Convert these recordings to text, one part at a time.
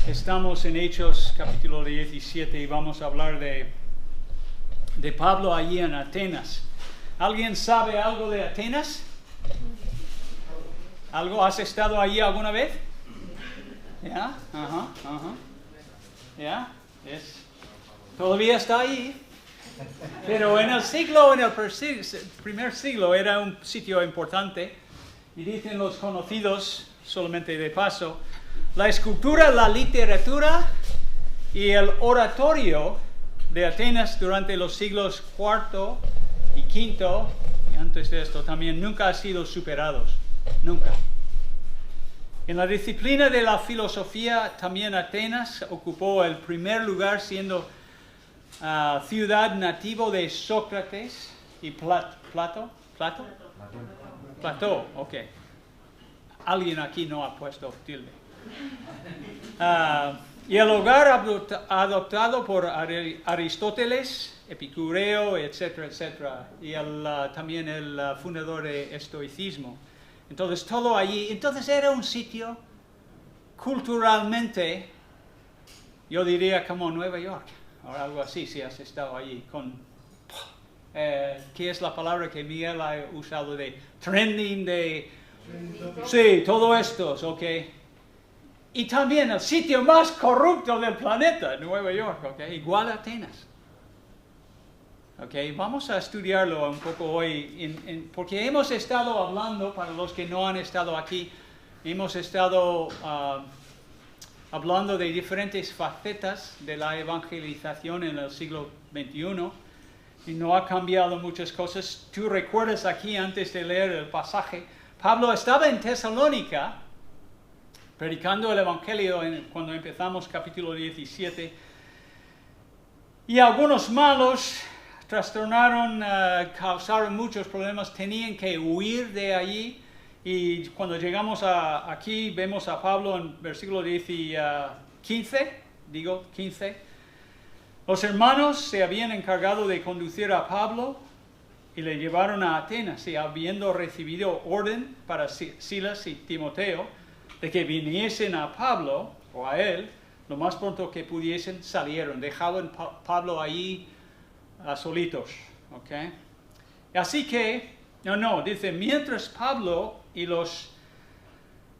Estamos en Hechos capítulo 17 y vamos a hablar de Pablo allí en Atenas. ¿Alguien sabe algo de Atenas? ¿Algo? ¿Has estado allí alguna vez? ¿Ya? ¿Ya? Todavía está ahí. Pero en el primer siglo era un sitio importante. Y dicen los conocidos, solamente de paso, la escultura, la literatura y el oratorio de Atenas durante los siglos IV y V, y antes de esto también, nunca han sido superados. Nunca. En la disciplina de la filosofía, también Atenas ocupó el primer lugar, siendo ciudad nativo de Sócrates y Platón, ok. Alguien aquí no ha puesto tilde. Y el hogar adoptado por Aristóteles, Epicureo, etcétera, etcétera. Y también el fundador de estoicismo. Entonces, todo allí. Entonces, era un sitio culturalmente, yo diría como Nueva York, o algo así, si has estado allí. ¿Qué es la palabra que Miguel ha usado de trending, sí, todo esto, ok. Y también el sitio más corrupto del planeta, Nueva York, ok, igual a Atenas. Ok, vamos a estudiarlo un poco hoy, porque hemos estado hablando, para los que no han estado aquí, hemos estado hablando de diferentes facetas de la evangelización en el siglo XXI, y no ha cambiado muchas cosas. Tú recuerdas aquí, antes de leer el pasaje, Pablo estaba en Tesalónica, predicando el Evangelio cuando empezamos capítulo 17, y algunos malos trastornaron, causaron muchos problemas, tenían que huir de allí, y cuando llegamos aquí vemos a Pablo en versículo 15, los hermanos se habían encargado de conducir a Pablo y le llevaron a Atenas, y habiendo recibido orden para Silas y Timoteo de que viniesen a Pablo, o a él, lo más pronto que pudiesen, salieron. Dejaban Pablo allí solitos, ¿ok? Así que, dice, mientras Pablo y los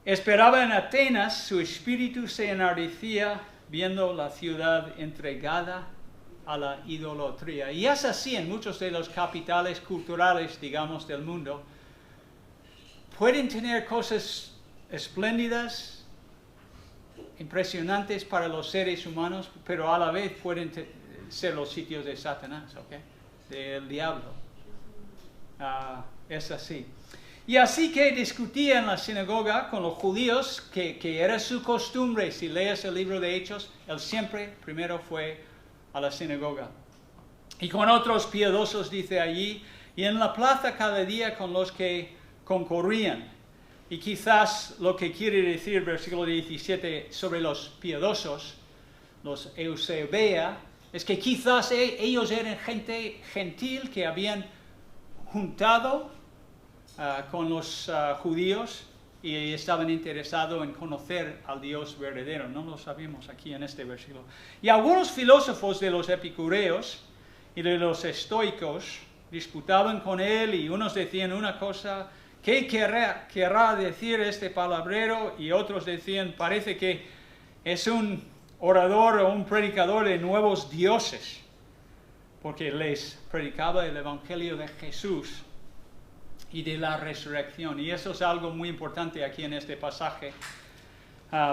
esperaba en Atenas, su espíritu se enardecía viendo la ciudad entregada a la idolatría. Y es así en muchos de los capitales culturales, digamos, del mundo. Pueden tener cosas espléndidas, impresionantes para los seres humanos, pero a la vez pueden ser los sitios de Satanás, ¿ok? Del diablo. Es así. Y así que discutía en la sinagoga con los judíos, que era su costumbre. Si lees el libro de Hechos, él siempre primero fue a la sinagoga. Y con otros piadosos, dice allí, y en la plaza cada día con los que concurrían. Y quizás lo que quiere decir versículo 17 sobre los piadosos, los Eusebia, es que quizás ellos eran gente gentil que habían juntado con los judíos y estaban interesados en conocer al Dios verdadero. No lo sabemos aquí en este versículo. Y algunos filósofos de los epicureos y de los estoicos disputaban con él, y unos decían una cosa, ¿qué querrá decir este palabrero? Y otros decían, parece que es un orador o un predicador de nuevos dioses, porque les predicaba el Evangelio de Jesús y de la resurrección. Y eso es algo muy importante aquí en este pasaje,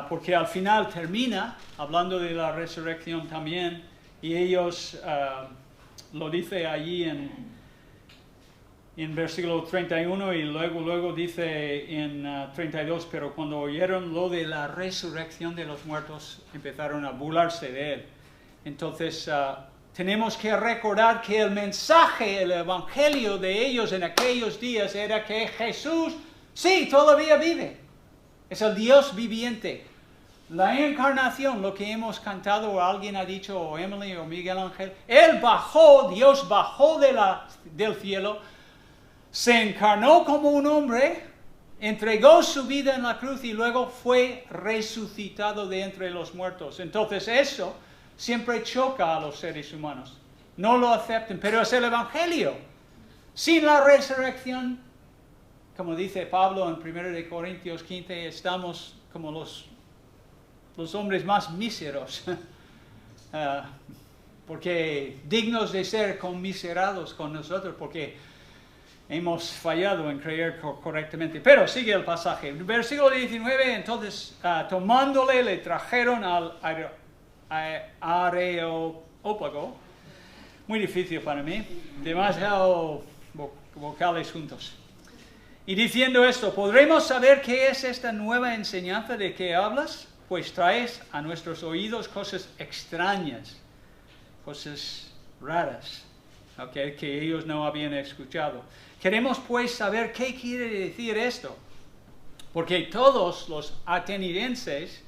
porque al final termina hablando de la resurrección también, y ellos lo dice allí en versículo 31, y luego dice en 32, pero cuando oyeron lo de la resurrección de los muertos, empezaron a burlarse de él. Entonces, tenemos que recordar que el mensaje, el evangelio de ellos en aquellos días era que Jesús, sí, todavía vive. Es el Dios viviente. La encarnación, lo que hemos cantado, o alguien ha dicho, o Emily o Miguel Ángel, Él bajó, Dios bajó del cielo, se encarnó como un hombre, entregó su vida en la cruz y luego fue resucitado de entre los muertos. Entonces eso siempre choca a los seres humanos. No lo aceptan, pero es el Evangelio. Sin la resurrección, como dice Pablo en 1 Corintios 15, estamos como los hombres más míseros, porque dignos de ser conmiserados con nosotros, porque hemos fallado en creer correctamente. Pero sigue el pasaje. Versículo 19, entonces tomándole le trajeron al Areópago. Muy difícil para mí, demasiado vocales juntos. Y diciendo esto, ¿podremos saber qué es esta nueva enseñanza de que hablas? Pues traes a nuestros oídos cosas extrañas, cosas raras, ¿okay?, que ellos no habían escuchado. Queremos pues saber qué quiere decir esto, porque todos los atenienses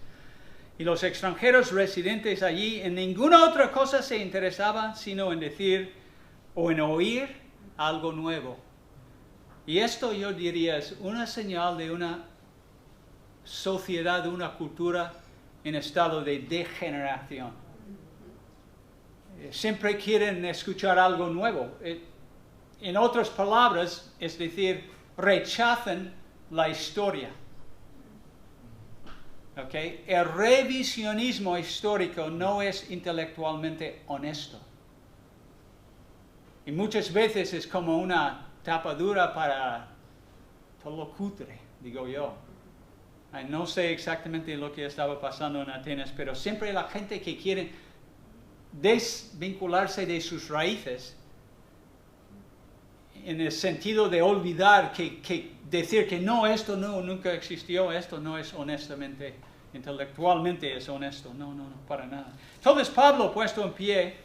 y los extranjeros residentes allí en ninguna otra cosa se interesaban sino en decir o en oír algo nuevo. Y esto yo diría es una señal de una sociedad, de una cultura en estado de degeneración. Siempre quieren escuchar algo nuevo. En otras palabras, es decir, rechazan la historia. ¿Okay? El revisionismo histórico no es intelectualmente honesto. Y muchas veces es como una tapadura para todo lo cutre, digo yo. No sé exactamente lo que estaba pasando en Atenas, pero siempre la gente que quiere desvincularse de sus raíces, en el sentido de olvidar, que decir que no, esto no, nunca existió, esto no es honestamente, intelectualmente es honesto. No, para nada. Entonces Pablo, puesto en pie,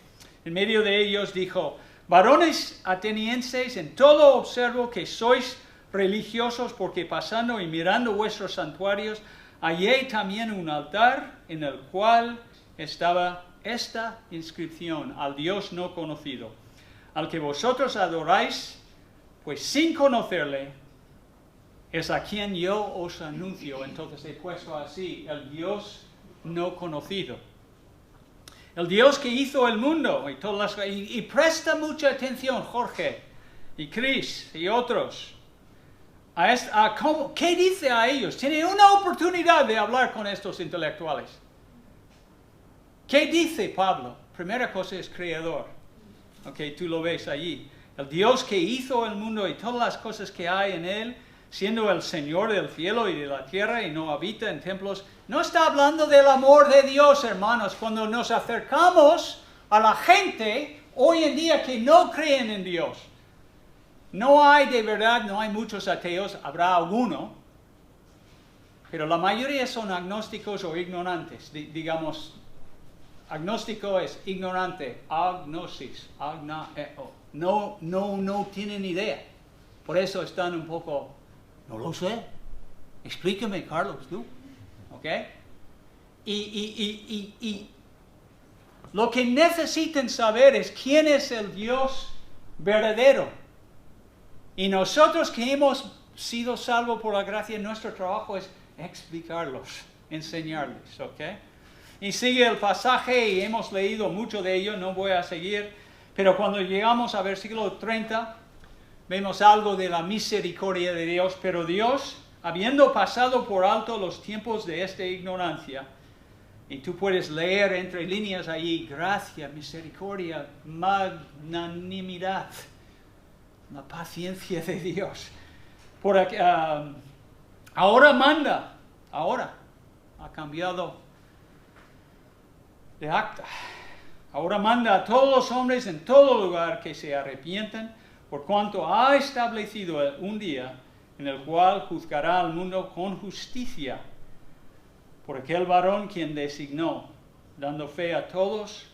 en medio de ellos, dijo: varones atenienses, en todo observo que sois religiosos, porque pasando y mirando vuestros santuarios, hallé también un altar en el cual estaba esta inscripción: al Dios no conocido, al que vosotros adoráis, pues sin conocerle, es a quien yo os anuncio. Entonces he puesto así: el Dios no conocido. El Dios que hizo el mundo y todas las... Y presta mucha atención, Jorge y Chris y otros. ¿Qué dice a ellos? Tiene una oportunidad de hablar con estos intelectuales. ¿Qué dice Pablo? Primera cosa es creador. Okay, tú lo ves allí. El Dios que hizo el mundo y todas las cosas que hay en él, siendo el Señor del cielo y de la tierra y no habita en templos. No está hablando del amor de Dios, hermanos, cuando nos acercamos a la gente hoy en día que no creen en Dios. No hay de verdad, no hay muchos ateos, habrá alguno, pero la mayoría son agnósticos o ignorantes. Digamos, agnóstico es ignorante, agnosis, no tienen idea. Por eso están un poco, no lo sé, explícame, Carlos, tú. ¿Ok? Y lo que necesitan saber es quién es el Dios verdadero. Y nosotros que hemos sido salvos por la gracia, nuestro trabajo es explicarlos, enseñarles. ¿Ok? Y sigue el pasaje y hemos leído mucho de ello, no voy a seguir. Pero cuando llegamos a versículo 30, vemos algo de la misericordia de Dios. Pero Dios, habiendo pasado por alto los tiempos de esta ignorancia, y tú puedes leer entre líneas allí, gracia, misericordia, magnanimidad, la paciencia de Dios. Ahora manda, ahora ha cambiado de acta. Ahora manda a todos los hombres en todo lugar que se arrepientan, por cuanto ha establecido un día en el cual juzgará al mundo con justicia por aquel varón quien designó, dando fe a todos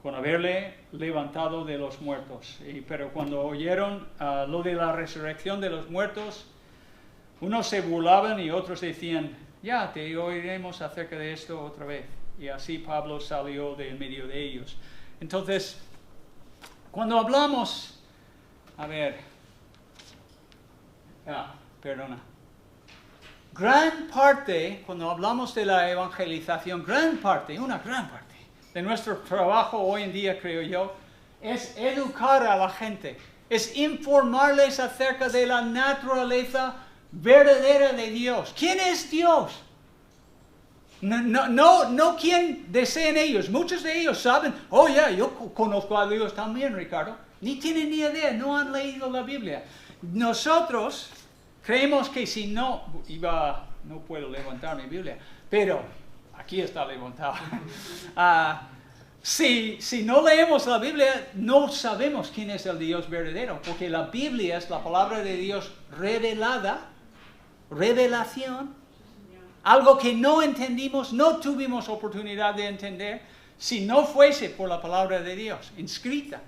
con haberle levantado de los muertos. Pero cuando oyeron lo de la resurrección de los muertos, unos se burlaban y otros decían: ya te oiremos acerca de esto otra vez. Y así Pablo salió de en medio de ellos. Entonces, cuando hablamos... perdona. gran parte, cuando hablamos de la evangelización, una gran parte de nuestro trabajo hoy en día, creo yo, es educar a la gente, es informarles acerca de la naturaleza verdadera de Dios. ¿Quién es Dios? No quién desean ellos. Muchos de ellos saben, oh ya, yo conozco a Dios también, Ricardo. Ni tienen ni idea, no han leído la Biblia. Nosotros creemos que si no, no puedo levantar mi Biblia, pero aquí está levantada. Si no leemos la Biblia, no sabemos quién es el Dios verdadero, porque la Biblia es la palabra de Dios revelada, revelación, algo que no entendimos, no tuvimos oportunidad de entender, si no fuese por la palabra de Dios, inscrita.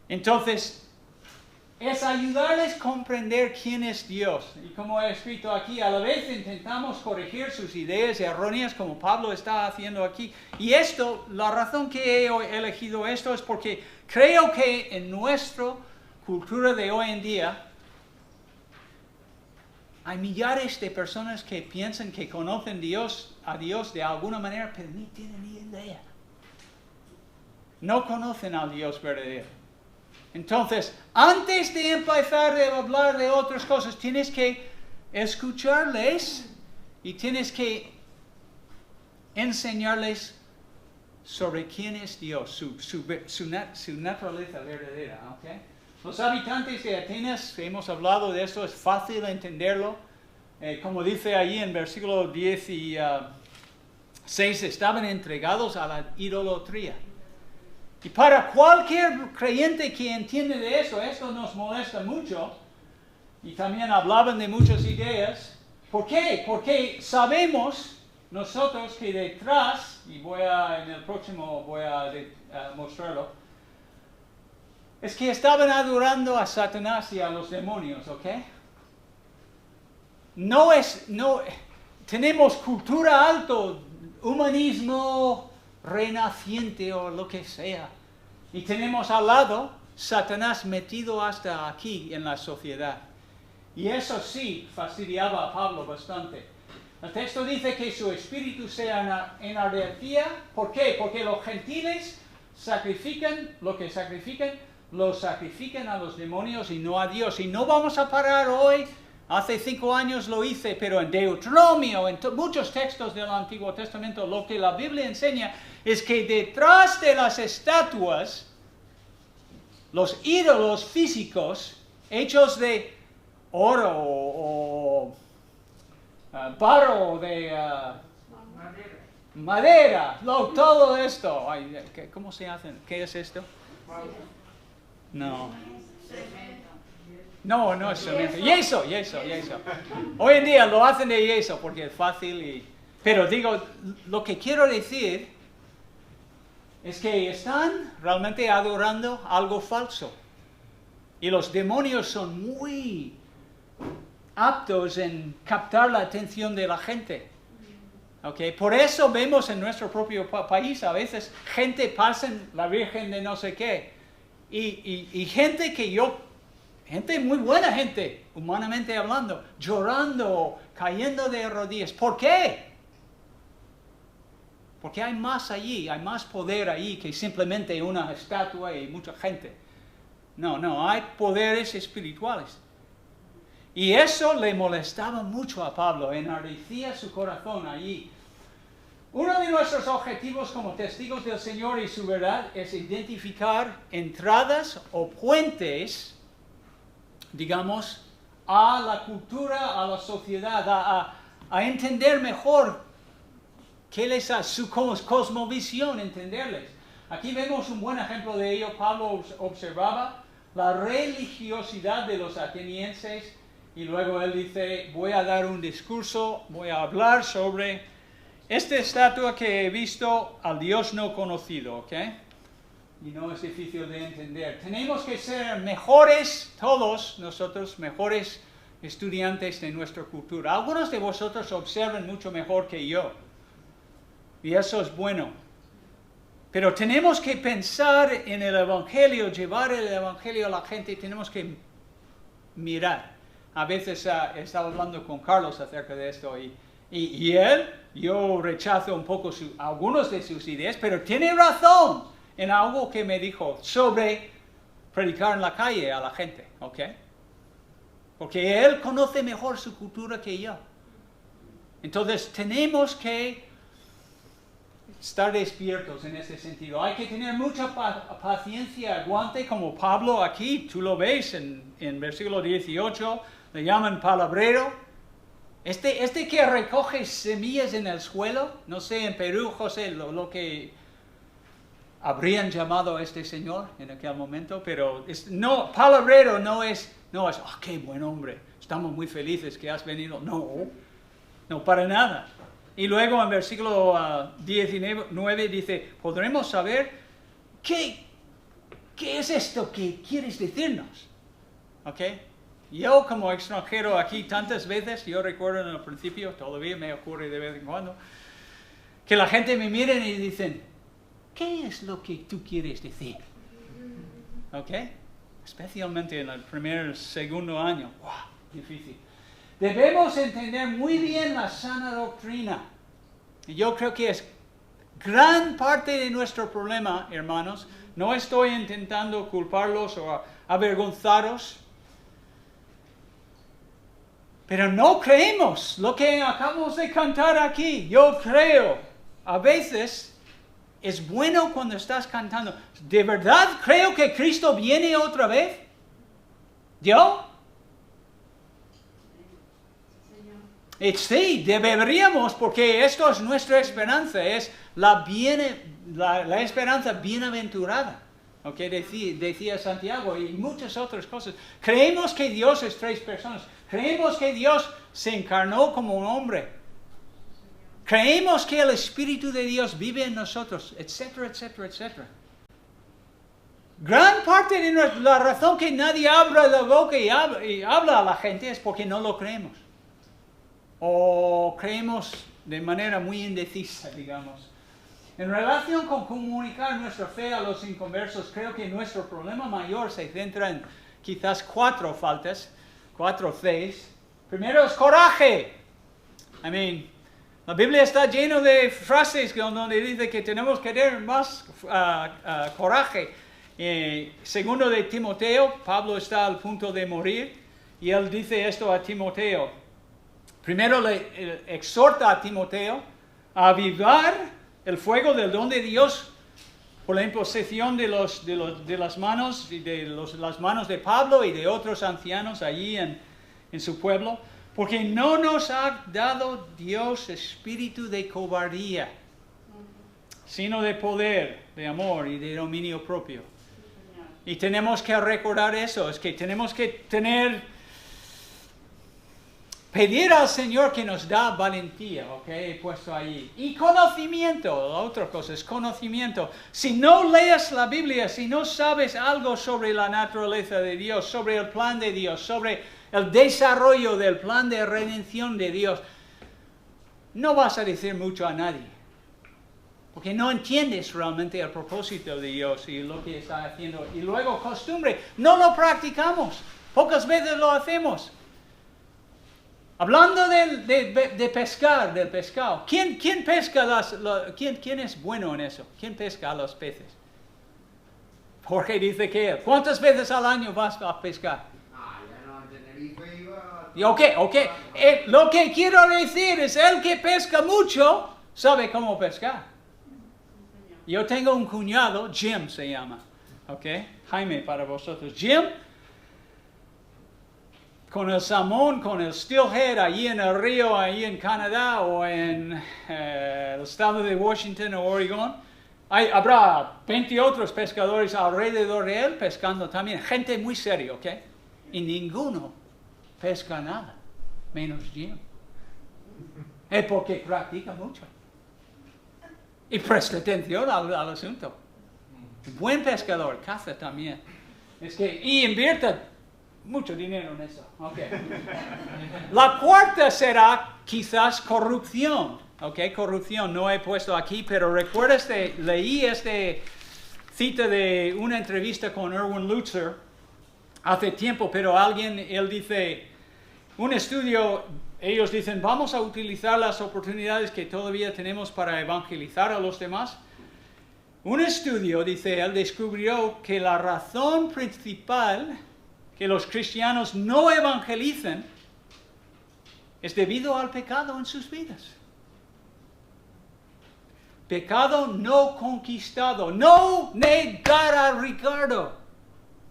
Entonces, es ayudarles a comprender quién es Dios. Y como he escrito aquí, a la vez intentamos corregir sus ideas erróneas, como Pablo está haciendo aquí. Y esto, la razón que he elegido esto es porque creo que en nuestra cultura de hoy en día, hay millares de personas que piensan que conocen a Dios de alguna manera, pero ni tienen ni idea. No conocen al Dios verdadero. Entonces, antes de empezar a hablar de otras cosas, tienes que escucharles y tienes que enseñarles sobre quién es Dios, su naturaleza verdadera. ¿Okay? Los habitantes de Atenas, hemos hablado de esto, es fácil entenderlo. Como dice allí en versículo 16, estaban entregados a la idolatría. Y para cualquier creyente que entiende de eso, esto nos molesta mucho. Y también hablaban de muchas ideas. ¿Por qué? Porque sabemos nosotros que detrás, y en el próximo voy a mostrarlo, es que adorando a Satanás y a los demonios, ¿ok? Tenemos cultura alto, humanismo renaciente o lo que sea. Y tenemos al lado Satanás metido hasta aquí en la sociedad. Y eso sí fastidiaba a Pablo bastante. El texto dice que su espíritu se enardecía. ¿Por qué? Porque los gentiles sacrifican lo que sacrifican, los sacrifican a los demonios y no a Dios. Y no vamos a parar hoy. Hace 5 años lo hice, pero en Deuteronomio, en muchos textos del Antiguo Testamento, lo que la Biblia enseña es que detrás de las estatuas, los ídolos físicos, hechos de oro o barro, de madera, todo esto. ¿Cómo se hacen? ¿Qué es esto? No. No es cemento. Yeso. Hoy en día lo hacen de yeso porque es fácil. Pero digo, lo que quiero decir es que están realmente adorando algo falso. Y los demonios son muy aptos en captar la atención de la gente. ¿Okay? Por eso vemos en nuestro propio país a veces gente pasan la Virgen de no sé qué. Y gente gente muy buena gente, humanamente hablando, llorando, cayendo de rodillas. ¿Por qué? Porque hay más allí, hay más poder allí que simplemente una estatua y mucha gente. No, hay poderes espirituales. Y eso le molestaba mucho a Pablo, enardecía su corazón allí. Uno de nuestros objetivos como testigos del Señor y su verdad es identificar entradas o puentes, digamos, a la cultura, a la sociedad, a entender mejor qué les hace, su cosmovisión, entenderles. Aquí vemos un buen ejemplo de ello. Pablo observaba la religiosidad de los atenienses y luego él dice, voy a dar un discurso, voy a hablar sobre esta estatua que he visto al Dios no conocido, ¿ok? Y no es difícil de entender. Tenemos que ser mejores, todos nosotros, mejores estudiantes de nuestra cultura. Algunos de vosotros observan mucho mejor que yo. Y eso es bueno. Pero tenemos que pensar en el Evangelio, llevar el Evangelio a la gente. Tenemos que mirar A veces estaba hablando con Carlos acerca de esto y él, yo rechazo un poco algunos de sus ideas, pero tiene razón en algo que me dijo sobre predicar en la calle a la gente, ¿ok? Porque él conoce mejor su cultura que yo. Entonces tenemos que estar despiertos en ese sentido. Hay que tener mucha paciencia, aguante, como Pablo aquí, tú lo ves en versículo 18, le llaman palabrero. Este que recoge semillas en el suelo, no sé en Perú, José, lo que habrían llamado a este señor en aquel momento, pero no, palabrero no es, qué buen hombre, estamos muy felices que has venido. No, para nada. Y luego en versículo 19 dice, podremos saber qué es esto que quieres decirnos. ¿Ok? Yo como extranjero aquí tantas veces, yo recuerdo en el principio, todavía me ocurre de vez en cuando, que la gente me mira y dicen, ¿qué es lo que tú quieres decir? ¿Ok? Especialmente en el segundo año. ¡Wow! Difícil. Debemos entender muy bien la sana doctrina. Y yo creo que es gran parte de nuestro problema, hermanos. No estoy intentando culparlos o avergonzaros. Pero no creemos lo que acabamos de cantar aquí. Yo creo, a veces es bueno cuando estás cantando. ¿De verdad creo que Cristo viene otra vez? ¿Yo? Sí, deberíamos, porque esto es nuestra esperanza, es la esperanza bienaventurada, ¿okay? Decía Santiago y muchas otras cosas. Creemos que Dios es tres personas, creemos que Dios se encarnó como un hombre, creemos que el Espíritu de Dios vive en nosotros, etcétera, etcétera, etcétera. Gran parte de la razón que nadie abre la boca y habla a la gente es porque no lo creemos. O creemos de manera muy indecisa, digamos. En relación con comunicar nuestra fe a los inconversos, creo que nuestro problema mayor se centra en quizás 4 faltas, 4 Cs. Primero es coraje. La Biblia está llena de frases donde dice que tenemos que tener más coraje. Segundo de Timoteo, Pablo está al punto de morir y él dice esto a Timoteo. Primero le exhorta a Timoteo a avivar el fuego del don de Dios por la imposición de las manos de Pablo y de otros ancianos allí en su pueblo, porque no nos ha dado Dios espíritu de cobardía, sino de poder, de amor y de dominio propio. Y tenemos que recordar eso, es que tenemos que pedir al Señor que nos da valentía, ¿ok? He puesto ahí. Y conocimiento, la otra cosa es conocimiento. Si no lees la Biblia, si no sabes algo sobre la naturaleza de Dios, sobre el plan de Dios, sobre el desarrollo del plan de redención de Dios, no vas a decir mucho a nadie. Porque no entiendes realmente el propósito de Dios y lo que está haciendo. Y luego costumbre, no lo practicamos. Pocas veces lo hacemos. Hablando de pescar, del pescado, ¿quién pesca quién es bueno en eso? ¿Quién pesca a los peces? Jorge dice que él. ¿Cuántas veces al año vas a pescar? Ya no, en Tenerife iba... Ok. Lo que quiero decir es, el que pesca mucho sabe cómo pescar. Yo tengo un cuñado, Jim se llama, ok, Jaime para vosotros. Jim, con el salmón, con el steelhead, allí en el río, allí en Canadá o en el estado de Washington o Oregón, habrá 20 otros pescadores alrededor de él pescando también, gente muy seria, ¿ok? Y ninguno pesca nada, menos Jim. Es porque practica mucho. Y presta atención al asunto. Buen pescador, caza también. Y invierte mucho dinero en eso. Okay. La cuarta será quizás corrupción. Corrupción no he puesto aquí, pero recuerda, leí cita de una entrevista con Erwin Lutzer hace tiempo, pero él dice, Un estudio, ellos dicen, vamos a utilizar las oportunidades que todavía tenemos para evangelizar a los demás. Un estudio, dice él, descubrió que la razón principal que los cristianos no evangelizan es debido al pecado en sus vidas. Pecado no conquistado. No negar a Ricardo.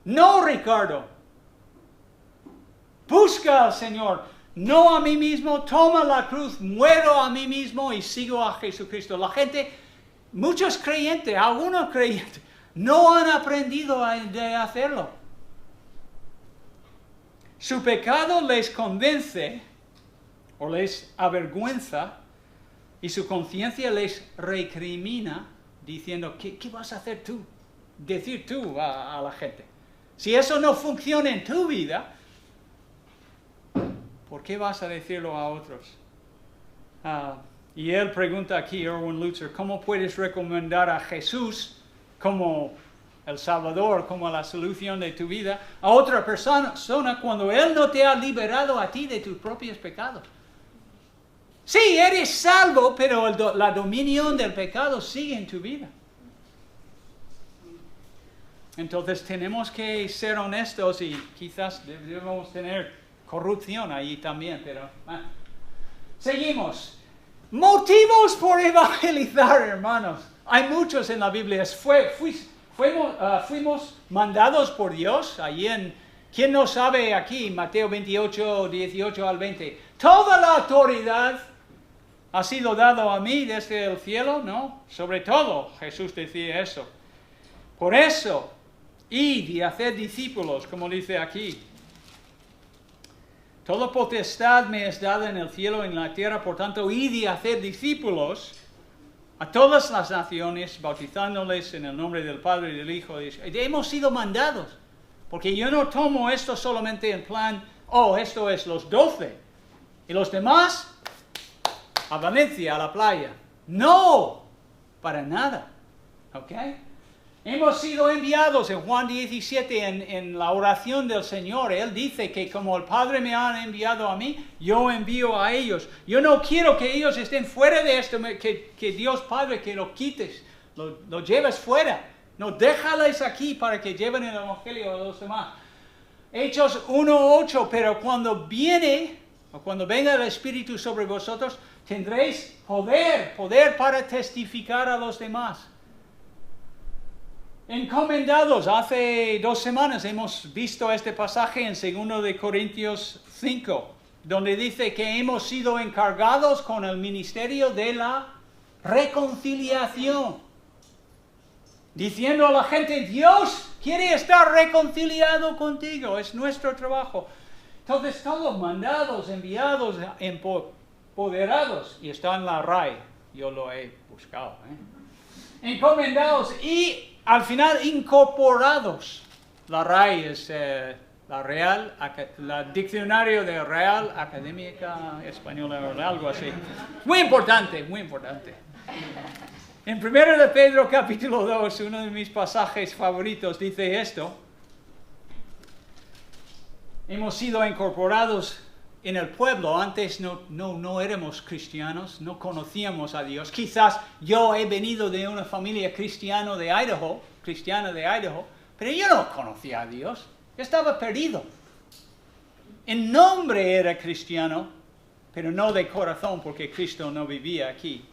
No, Ricardo. Busca al Señor. No a mí mismo. Toma la cruz. Muero a mí mismo y sigo a Jesucristo. La gente, muchos creyentes, algunos creyentes, no han aprendido a hacerlo. Su pecado les convence o les avergüenza y su conciencia les recrimina diciendo, ¿qué vas a hacer tú? Decir tú a la gente. Si eso no funciona en tu vida, ¿por qué vas a decirlo a otros? Y él pregunta aquí, Erwin Lutzer, ¿cómo puedes recomendar a Jesús como el Salvador, como la solución de tu vida, a otra persona cuando Él no te ha liberado a ti de tus propios pecados? Sí, eres salvo, pero la dominión del pecado sigue en tu vida. Entonces tenemos que ser honestos y quizás debemos tener corrupción ahí también, pero... Seguimos. Motivos por evangelizar, hermanos. Hay muchos en la Biblia. Fuimos mandados por Dios. Ahí ¿quién no sabe aquí? Mateo 28, 18 al 20. Toda la autoridad ha sido dado a mí desde el cielo, ¿no? Sobre todo, Jesús decía eso. Por eso, id y haced discípulos, como dice aquí. Toda potestad me es dada en el cielo y en la tierra, por tanto, id y haced discípulos a todas las naciones, bautizándoles en el nombre del Padre y del Hijo. Hemos sido mandados, porque yo no tomo esto solamente en plan, esto es los 12, y los demás a Valencia, a la playa. No, para nada, ¿ok? Hemos sido enviados en Juan 17, en la oración del Señor. Él dice que como el Padre me ha enviado a mí, yo envío a ellos. Yo no quiero que ellos estén fuera de esto, que Dios Padre, que lo quites, lo lleves fuera. No, déjales aquí para que lleven el Evangelio a los demás. Hechos 1:8, pero cuando venga el Espíritu sobre vosotros, tendréis poder para testificar a los demás. Encomendados, hace 2 semanas hemos visto este pasaje en 2 de Corintios 5, donde dice que hemos sido encargados con el ministerio de la reconciliación. Diciendo a la gente, Dios quiere estar reconciliado contigo, es nuestro trabajo. Entonces todos mandados, enviados, empoderados, y está en la RAI, yo lo he buscado. Encomendados y al final incorporados. La RAI es la diccionario de Real Académica Española o algo así. Muy importante, muy importante. En 1 de Pedro capítulo 2, uno de mis pasajes favoritos dice esto. Hemos sido incorporados en el pueblo. Antes no éramos cristianos, no conocíamos a Dios. Quizás yo he venido de una familia cristiana de Idaho, pero yo no conocía a Dios. Yo estaba perdido. En nombre era cristiano, pero no de corazón, porque Cristo no vivía aquí.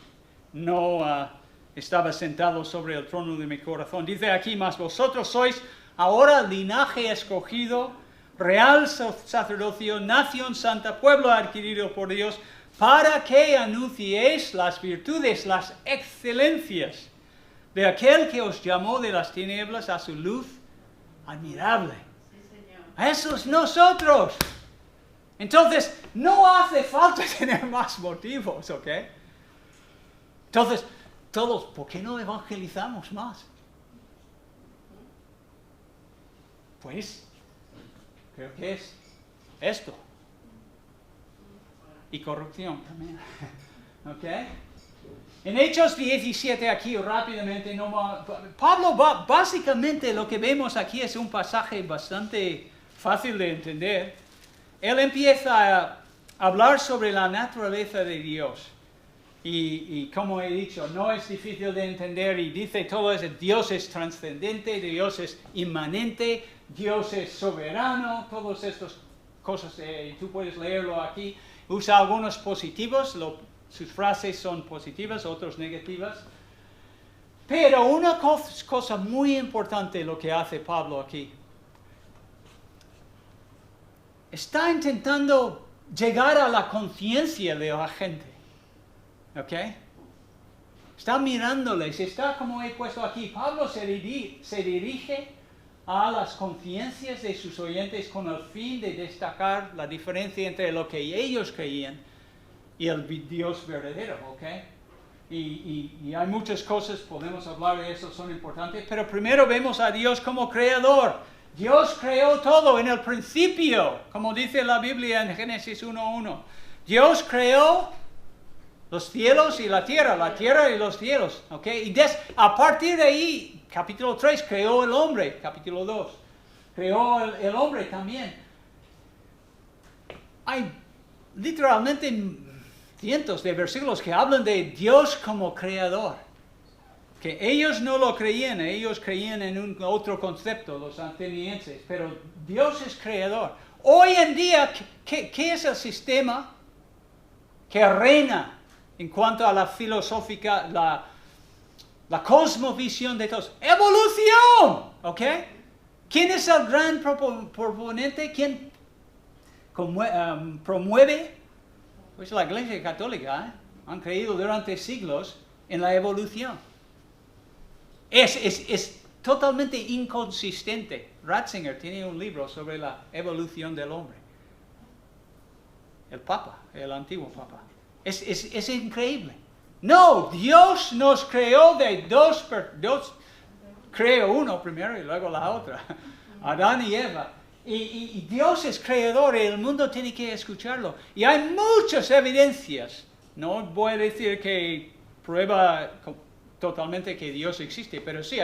No estaba sentado sobre el trono de mi corazón. Dice aquí más, vosotros sois ahora linaje escogido, real sacerdocio, nación santa, pueblo adquirido por Dios, para que anunciéis las virtudes, las excelencias de aquel que os llamó de las tinieblas a su luz admirable. Sí, Señor. Eso es nosotros. Entonces, no hace falta tener más motivos, ¿ok? Entonces, todos, ¿por qué no evangelizamos más? Pues, creo que es esto. Y corrupción también. ¿Ok? En Hechos 17, aquí rápidamente, Pablo básicamente lo que vemos aquí es un pasaje bastante fácil de entender. él empieza a hablar sobre la naturaleza de Dios. Y como he dicho, no es difícil de entender y dice todo eso. Dios es trascendente, Dios es inmanente, Dios es soberano, todas estas cosas. Tú puedes leerlo aquí. Usa algunos positivos, sus frases son positivas, otras negativas. Pero una cosa muy importante lo que hace Pablo aquí. Está intentando llegar a la conciencia de la gente. ¿Ok? Está mirándoles, está como he puesto aquí. Pablo se dirige a las conciencias de sus oyentes con el fin de destacar la diferencia entre lo que ellos creían y el Dios verdadero. ¿Ok? Y hay muchas cosas, podemos hablar de eso, son importantes, pero primero vemos a Dios como creador. Dios creó todo en el principio, como dice la Biblia en Génesis 1:1. Dios creó los cielos y la tierra y los cielos. ¿Okay? Y a partir de ahí, capítulo 3, creó el hombre, capítulo 2. Creó el hombre también. Hay literalmente cientos de versículos que hablan de Dios como creador. Que ellos no lo creían, ellos creían en un otro concepto, los atenienses, pero Dios es creador. Hoy en día, ¿qué es el sistema que reina en cuanto a la filosófica, la cosmovisión de todos? ¡Evolución! ¿Ok? ¿Quién es el gran proponente? ¿Quién promueve? Pues la Iglesia Católica. Han creído durante siglos en la evolución. Es totalmente inconsistente. Ratzinger tiene un libro sobre la evolución del hombre. El Papa, el antiguo Papa. Es increíble. No, Dios nos creó de dos. Creó uno primero y luego la otra. Adán y Eva. Y Dios es creador y el mundo tiene que escucharlo. Y hay muchas evidencias. No voy a decir que prueba totalmente que Dios existe, pero sí,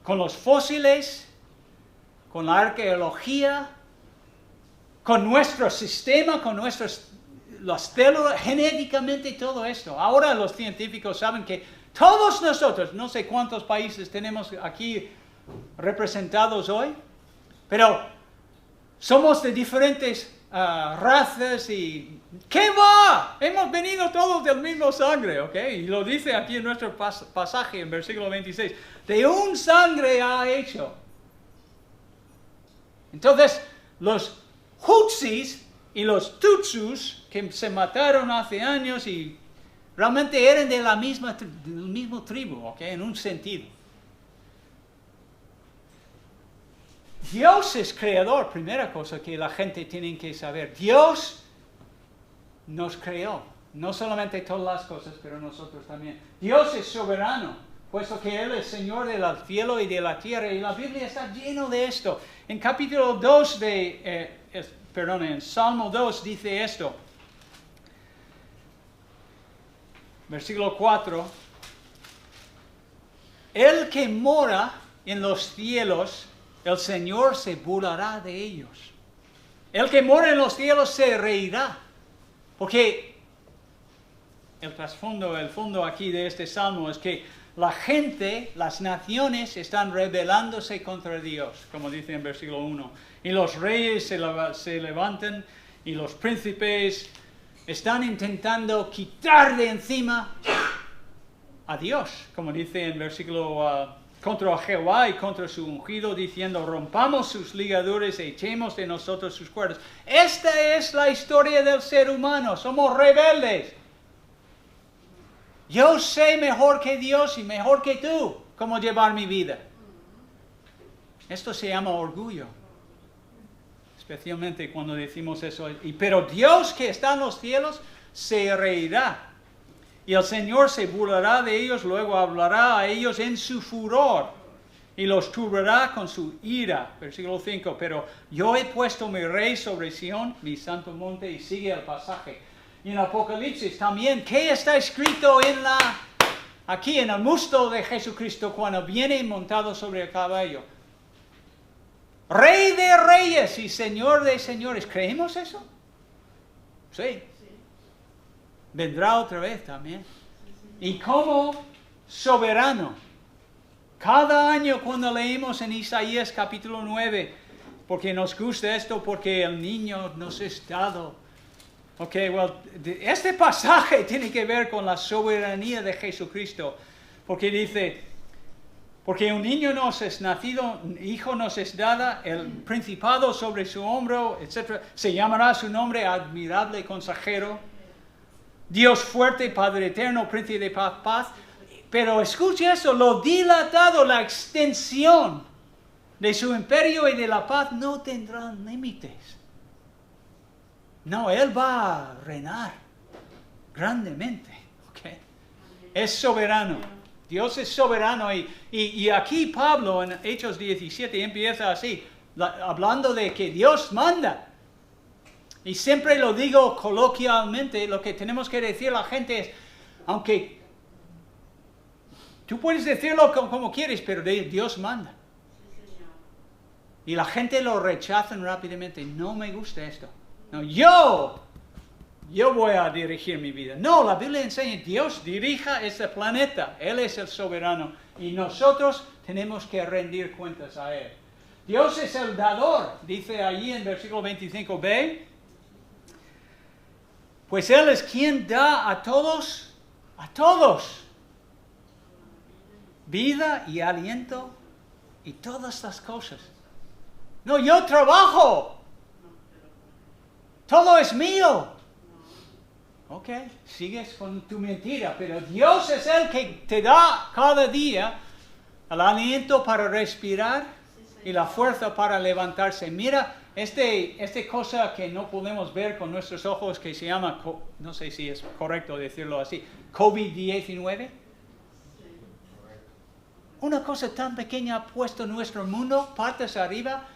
con los fósiles, con la arqueología, con nuestro sistema, con las células, genéticamente todo esto. Ahora los científicos saben que todos nosotros, no sé cuántos países tenemos aquí representados hoy, pero somos de diferentes razas y ¿qué va? Hemos venido todos del mismo sangre, ¿ok? Y lo dice aquí en nuestro pasaje en versículo 26. De un sangre ha hecho. Entonces, los Hutsis y los Tutsus que se mataron hace años y realmente eran de la misma del mismo tribu, ¿ok? En un sentido. Dios es creador, primera cosa que la gente tiene que saber. Dios nos creó, no solamente todas las cosas, pero nosotros también. Dios es soberano, puesto que Él es Señor del cielo y de la tierra, y la Biblia está llena de esto. En capítulo 2 en Salmo 2 dice esto, versículo 4, el que mora en los cielos, el Señor se burlará de ellos. El que mora en los cielos se reirá. Porque el trasfondo, el fondo aquí de este salmo es que la gente, las naciones están rebelándose contra Dios, como dice en versículo 1. Y los reyes se levantan y los príncipes están intentando quitar de encima a Dios, como dice en versículo contra Jehová y contra su ungido, diciendo, rompamos sus ligaduras y echemos de nosotros sus cuerdas. Esta es la historia del ser humano, somos rebeldes. Yo sé mejor que Dios y mejor que tú cómo llevar mi vida. Esto se llama orgullo, especialmente cuando decimos eso. Pero Dios que está en los cielos se reirá. Y el Señor se burlará de ellos, luego hablará a ellos en su furor y los turbará con su ira. Versículo 5, pero yo he puesto mi rey sobre Sión, mi santo monte, y sigue el pasaje. Y en Apocalipsis también, ¿qué está escrito aquí en el busto de Jesucristo cuando viene montado sobre el caballo? Rey de reyes y Señor de señores. ¿Creemos eso? Sí. Vendrá otra vez también. Y como soberano. Cada año cuando leímos en Isaías capítulo 9, porque nos gusta esto, porque el niño nos es dado. Ok, este pasaje tiene que ver con la soberanía de Jesucristo. Porque dice, porque un niño nos es nacido, un hijo nos es dada, el principado sobre su hombro, etc. Se llamará su nombre admirable consejero, Dios fuerte, Padre eterno, príncipe de paz. Pero escuche eso, lo dilatado, la extensión de su imperio y de la paz no tendrán límites. No, Él va a reinar grandemente. Okay. Es soberano. Dios es soberano. Y aquí Pablo en Hechos 17 empieza así, hablando de que Dios manda. Y siempre lo digo coloquialmente, lo que tenemos que decir a la gente es, aunque tú puedes decirlo como quieres, pero Dios manda. Y la gente lo rechaza rápidamente. No me gusta esto. No, yo voy a dirigir mi vida. No, la Biblia enseña, Dios dirija este planeta. Él es el soberano. Y nosotros tenemos que rendir cuentas a Él. Dios es el dador. Dice allí en versículo 25b. Pues Él es quien da a todos, vida y aliento y todas las cosas. No, yo trabajo. Todo es mío. Ok, sigues con tu mentira, pero Dios es el que te da cada día el aliento para respirar y la fuerza para levantarse. Mira, esta cosa que no podemos ver con nuestros ojos que se llama, no sé si es correcto decirlo así, COVID-19. Una cosa tan pequeña ha puesto nuestro mundo patas arriba.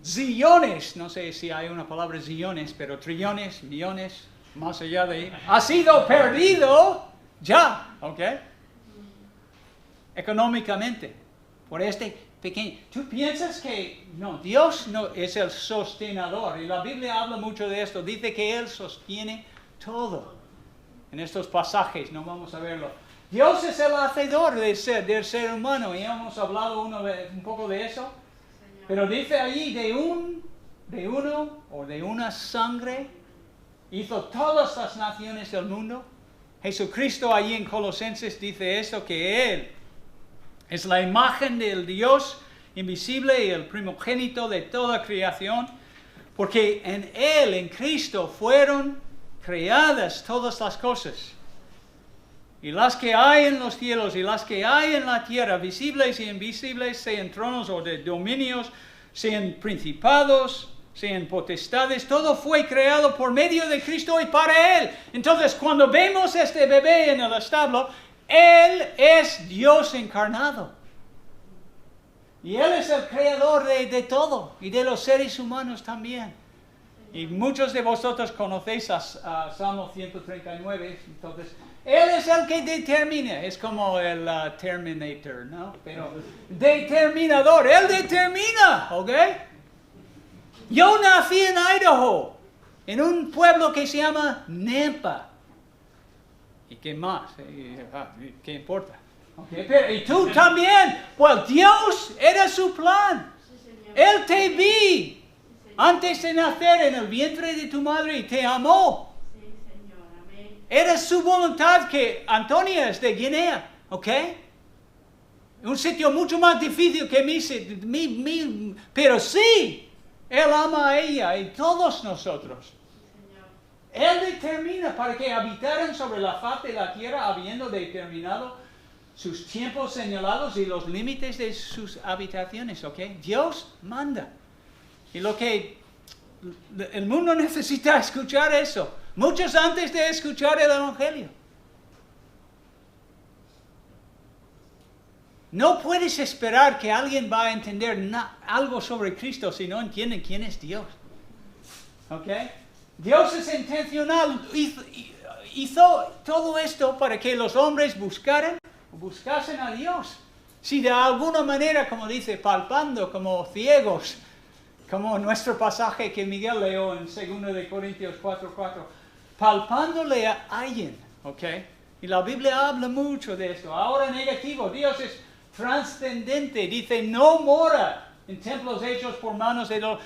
Zillones, no sé si hay una palabra zillones, pero trillones, millones, más allá de ahí, ha sido perdido ya, ¿ok? Económicamente, por este pequeño. ¿Tú piensas que no, Dios no es el sostenedor? Y la Biblia habla mucho de esto, dice que Él sostiene todo. En estos pasajes, no vamos a verlo. Dios es el hacedor del ser humano, y hemos hablado un poco de eso. Pero dice allí, de uno o de una sangre, hizo todas las naciones del mundo. Jesucristo allí en Colosenses dice esto, que Él es la imagen del Dios invisible y el primogénito de toda creación, porque en Él, en Cristo, fueron creadas todas las cosas. Y las que hay en los cielos y las que hay en la tierra, visibles y invisibles, sean tronos o de dominios, sean principados, sean potestades, todo fue creado por medio de Cristo y para Él. Entonces, cuando vemos este bebé en el establo, Él es Dios encarnado. Y Él es el creador de todo y de los seres humanos también. Y muchos de vosotros conocéis a Salmo 139, entonces, Él es el que determina, es como el Terminator, ¿no? Pero determinador, Él determina, ¿ok? Yo nací en Idaho, en un pueblo que se llama Nampa. ¿Y qué más? ¿Qué importa? Okay, pero, y tú también, pues Dios era su plan. Él te vi antes de nacer en el vientre de tu madre y te amó. Era su voluntad que Antonia es de Guinea, ¿ok? Un sitio mucho más difícil que mi, pero sí, Él ama a ella y todos nosotros. Él determina para que habitaran sobre la faz de la tierra, habiendo determinado sus tiempos señalados y los límites de sus habitaciones, ¿ok? Dios manda. Y lo que el mundo necesita escuchar eso. Muchos antes de escuchar el Evangelio. No puedes esperar que alguien va a entender algo sobre Cristo si no entienden quién es Dios. ¿Ok? Dios es intencional. Hizo todo esto para que los hombres buscasen a Dios. Si de alguna manera, como dice, palpando como ciegos, como nuestro pasaje que Miguel leyó en 2 de Corintios 4:4, palpándole a alguien, ¿ok? Y la Biblia habla mucho de esto. Ahora negativo, Dios es trascendente, dice, no mora en templos hechos por manos de los...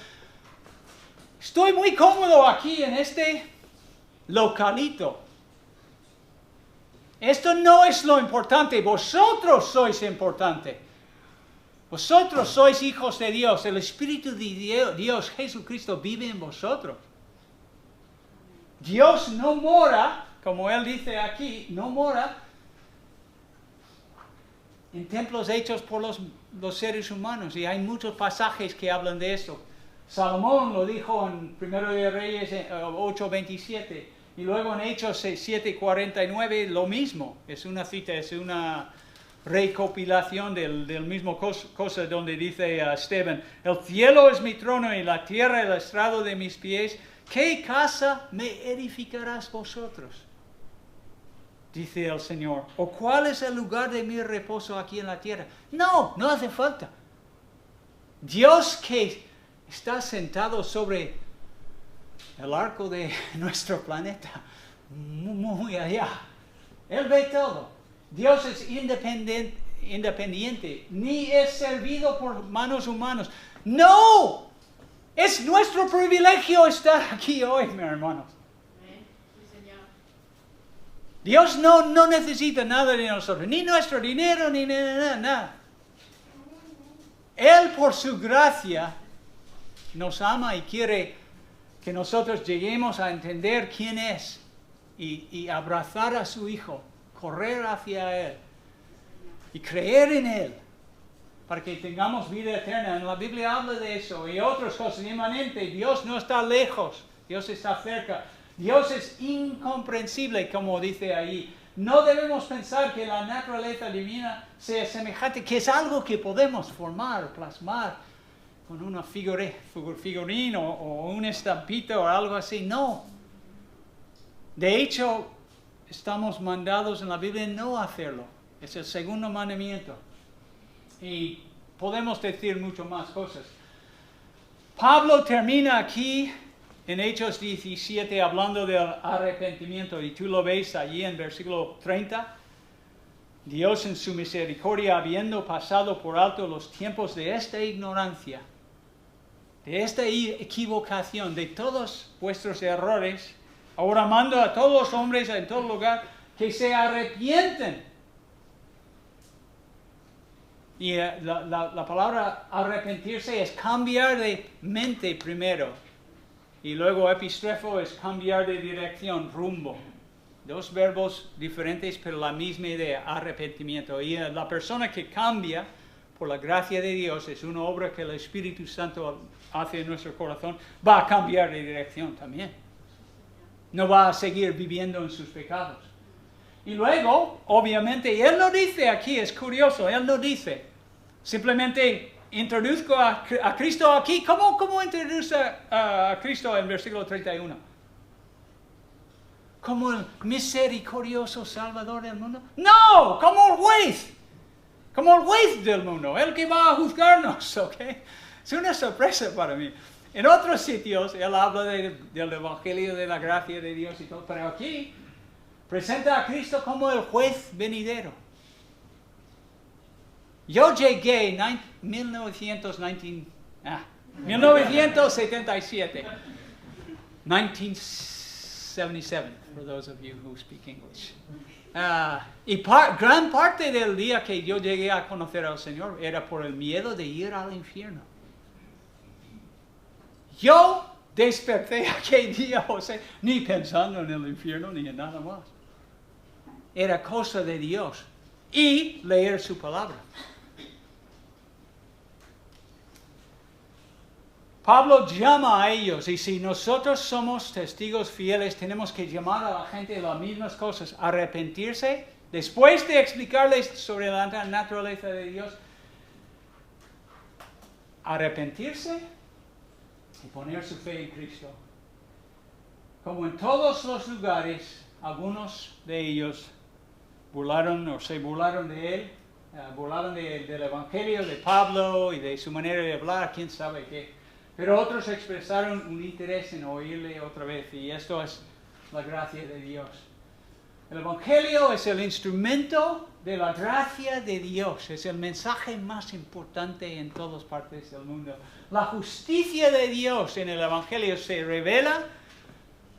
Estoy muy cómodo aquí en este localito. Esto no es lo importante, vosotros sois importante. Vosotros sois hijos de Dios, el Espíritu de Dios, Jesucristo, vive en vosotros. Dios no mora, como Él dice aquí, no mora en templos hechos por los seres humanos. Y hay muchos pasajes que hablan de esto. Salomón lo dijo en 1 de Reyes 8:27. Y luego en Hechos 7:49 lo mismo. Es una cita, es una recopilación del mismo cosa donde dice Esteban, el cielo es mi trono y la tierra el estrado de mis pies. ¿Qué casa me edificarás vosotros? Dice el Señor. ¿O cuál es el lugar de mi reposo aquí en la tierra? No hace falta. Dios que está sentado sobre el arco de nuestro planeta, muy allá. Él ve todo. Dios es independiente, ni es servido por manos humanas. ¡No! Es nuestro privilegio estar aquí hoy, mis hermanos. Dios no necesita nada de nosotros, ni nuestro dinero, ni nada. Él, por su gracia, nos ama y quiere que nosotros lleguemos a entender quién es y abrazar a su Hijo, correr hacia Él y creer en Él para que tengamos vida eterna. La Biblia habla de eso y otras cosas inmanentes. Dios no está lejos, Dios está cerca. Dios es incomprensible, como dice ahí. No debemos pensar que la naturaleza divina sea semejante, que es algo que podemos formar, plasmar con una figurín o un estampito o algo así. No. De hecho, estamos mandados en la Biblia no hacerlo. Es el segundo mandamiento. Y podemos decir mucho más cosas. Pablo termina aquí en Hechos 17 hablando del arrepentimiento. Y tú lo ves allí en versículo 30. Dios en su misericordia, habiendo pasado por alto los tiempos de esta ignorancia, de esta equivocación, de todos vuestros errores, ahora mando a todos los hombres en todo lugar que se arrepienten. Y la palabra arrepentirse es cambiar de mente primero. Y luego epistrefo es cambiar de dirección, rumbo. Dos verbos diferentes, pero la misma idea, arrepentimiento. Y la persona que cambia por la gracia de Dios, es una obra que el Espíritu Santo hace en nuestro corazón, va a cambiar de dirección también. No va a seguir viviendo en sus pecados. Y luego, obviamente, Él lo dice aquí, es curioso, Él lo dice. Simplemente introduzco a Cristo aquí. ¿Cómo introduce a Cristo en versículo 31? ¿Como el misericordioso Salvador del mundo? No, como el juez. Como el juez del mundo, el que va a juzgarnos, ¿ok? Es una sorpresa para mí. En otros sitios, Él habla del Evangelio de la gracia de Dios y todo, pero aquí presenta a Cristo como el juez venidero. Yo llegué en 1977, 1977, for those of you who speak English. Y gran parte del día que yo llegué a conocer al Señor era por el miedo de ir al infierno. Yo desperté aquel día, José, ni pensando en el infierno ni en nada más. Era cosa de Dios y leer su palabra. Pablo llama a ellos, y si nosotros somos testigos fieles, tenemos que llamar a la gente a las mismas cosas, arrepentirse, después de explicarles sobre la naturaleza de Dios, arrepentirse y poner su fe en Cristo. Como en todos los lugares, algunos de ellos se burlaron de él, burlaron del Evangelio de Pablo y de su manera de hablar, quién sabe qué. Pero otros expresaron un interés en oírle otra vez, y esto es la gracia de Dios. El Evangelio es el instrumento de la gracia de Dios, es el mensaje más importante en todas partes del mundo. La justicia de Dios en el Evangelio se revela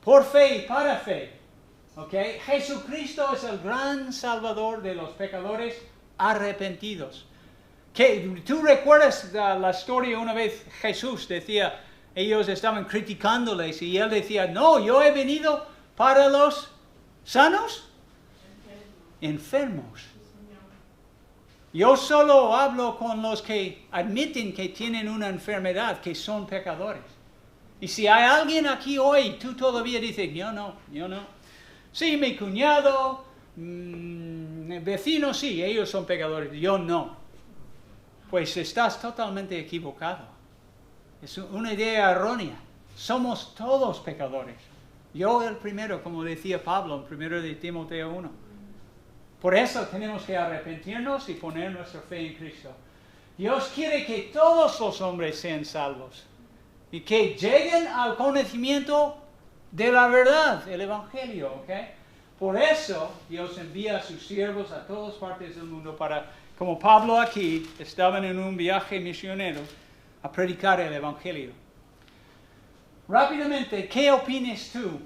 por fe y para fe. ¿Okay? Jesucristo es el gran salvador de los pecadores arrepentidos. ¿Tú recuerdas la historia una vez Jesús decía, ellos estaban criticándoles y él decía, no, yo he venido para los sanos, enfermos. Yo solo hablo con los que admiten que tienen una enfermedad, que son pecadores. Y si hay alguien aquí hoy, tú todavía dices, yo no. Sí, mi cuñado, vecino, sí, ellos son pecadores, yo no. Pues estás totalmente equivocado. Es una idea errónea. Somos todos pecadores. Yo el primero, como decía Pablo en 1 de Timoteo 1. Por eso tenemos que arrepentirnos y poner nuestra fe en Cristo. Dios quiere que todos los hombres sean salvos y que lleguen al conocimiento de la verdad, el Evangelio, ¿ok? Por eso Dios envía a sus siervos a todas partes del mundo para, como Pablo aquí, estaban en un viaje misionero a predicar el Evangelio. Rápidamente, ¿qué opinas tú?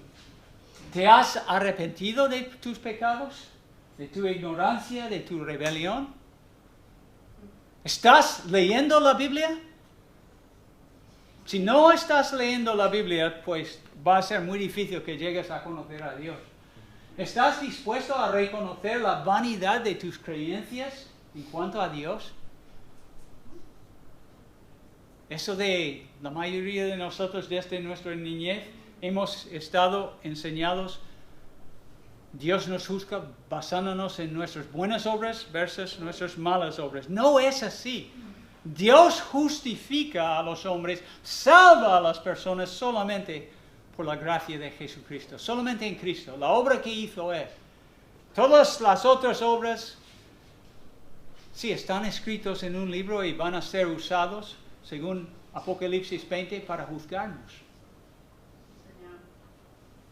¿Te has arrepentido de tus pecados? ¿De tu ignorancia? ¿De tu rebelión? ¿Estás leyendo la Biblia? Si no estás leyendo la Biblia, pues va a ser muy difícil que llegues a conocer a Dios. ¿Estás dispuesto a reconocer la vanidad de tus creencias en cuanto a Dios? Eso de la mayoría de nosotros desde nuestra niñez hemos estado enseñados, Dios nos juzga basándonos en nuestras buenas obras versus nuestras malas obras. No es así. Dios justifica a los hombres, salva a las personas solamente por la gracia de Jesucristo, solamente en Cristo. La obra que hizo Él. Todas las otras obras, sí, están escritos en un libro y van a ser usados, según Apocalipsis 20, para juzgarnos.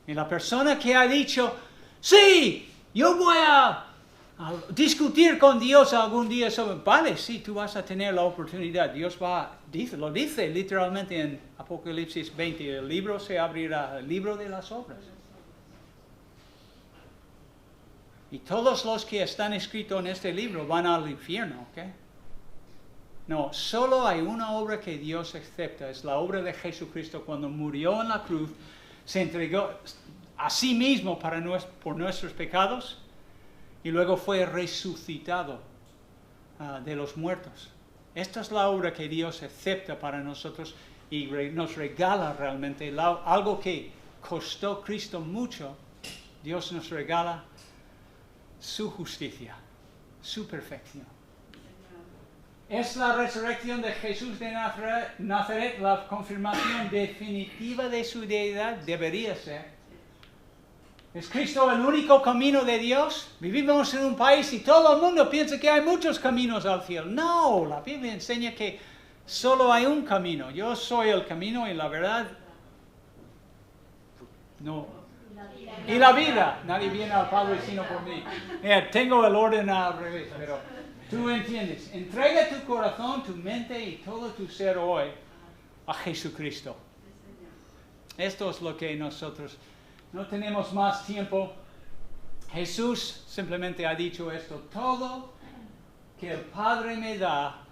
Y la persona que ha dicho, sí, yo voy a discutir con Dios algún día sobre, vale, sí, tú vas a tener la oportunidad. Dios lo dice literalmente en Apocalipsis 20, el libro se abrirá, el libro de las obras. Y todos los que están escritos en este libro van al infierno, ¿ok? No, solo hay una obra que Dios acepta, es la obra de Jesucristo cuando murió en la cruz, se entregó a sí mismo por nuestros pecados y luego fue resucitado de los muertos. Esta es la obra que Dios acepta para nosotros y nos regala realmente algo que costó Cristo mucho. Dios nos regala su justicia, su perfección. Es la resurrección de Jesús de Nazaret la confirmación definitiva de su deidad, debería ser. ¿Es Cristo el único camino de Dios? Vivimos en un país y todo el mundo piensa que hay muchos caminos al cielo. No, la Biblia enseña que solo hay un camino. Yo soy el camino y la verdad. No. Y la vida. Nadie viene al Padre sino por mí. Tengo el orden al revés, pero tú entiendes. Entrega tu corazón, tu mente y todo tu ser hoy a Jesucristo. Esto es lo que nosotros... No tenemos más tiempo. Jesús simplemente ha dicho esto. Todo que el Padre me da,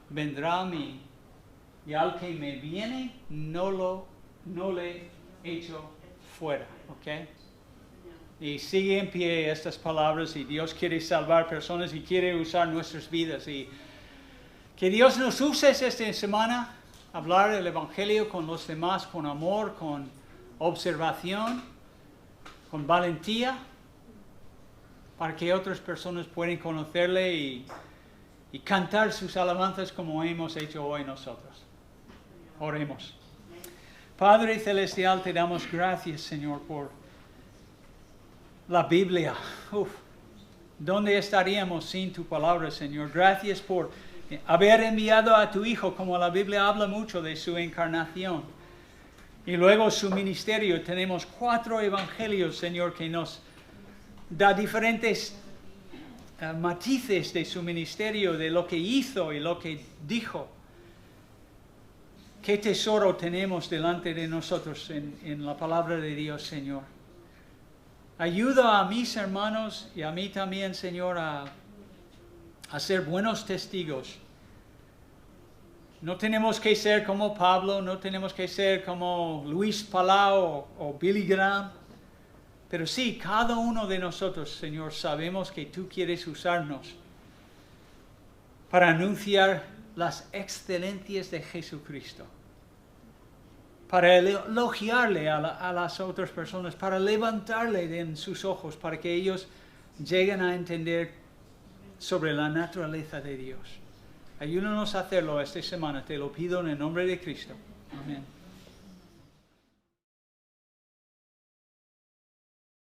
vendrá a mí. Y al que me viene, no le echo fuera. ¿Ok? Y sigue en pie estas palabras. Y Dios quiere salvar personas y quiere usar nuestras vidas. Y que Dios nos use esta semana. Hablar el Evangelio con los demás, con amor, con observación, con valentía, para que otras personas puedan conocerle y cantar sus alabanzas como hemos hecho hoy nosotros. Oremos. Padre Celestial, te damos gracias, Señor, por la Biblia. ¿Dónde estaríamos sin tu palabra, Señor? Gracias por haber enviado a tu Hijo, como la Biblia habla mucho de su encarnación. Y luego su ministerio. Tenemos 4 evangelios, Señor, que nos da diferentes matices de su ministerio, de lo que hizo y lo que dijo. Qué tesoro tenemos delante de nosotros en la palabra de Dios, Señor. Ayuda a mis hermanos y a mí también, Señor, a ser buenos testigos. No tenemos que ser como Pablo, no tenemos que ser como Luis Palau o Billy Graham. Pero sí, cada uno de nosotros, Señor, sabemos que tú quieres usarnos para anunciar las excelencias de Jesucristo, para elogiarle a las otras personas, para levantarle en sus ojos, para que ellos lleguen a entender sobre la naturaleza de Dios. Ayúdanos a hacerlo esta semana, te lo pido en el nombre de Cristo. Amén.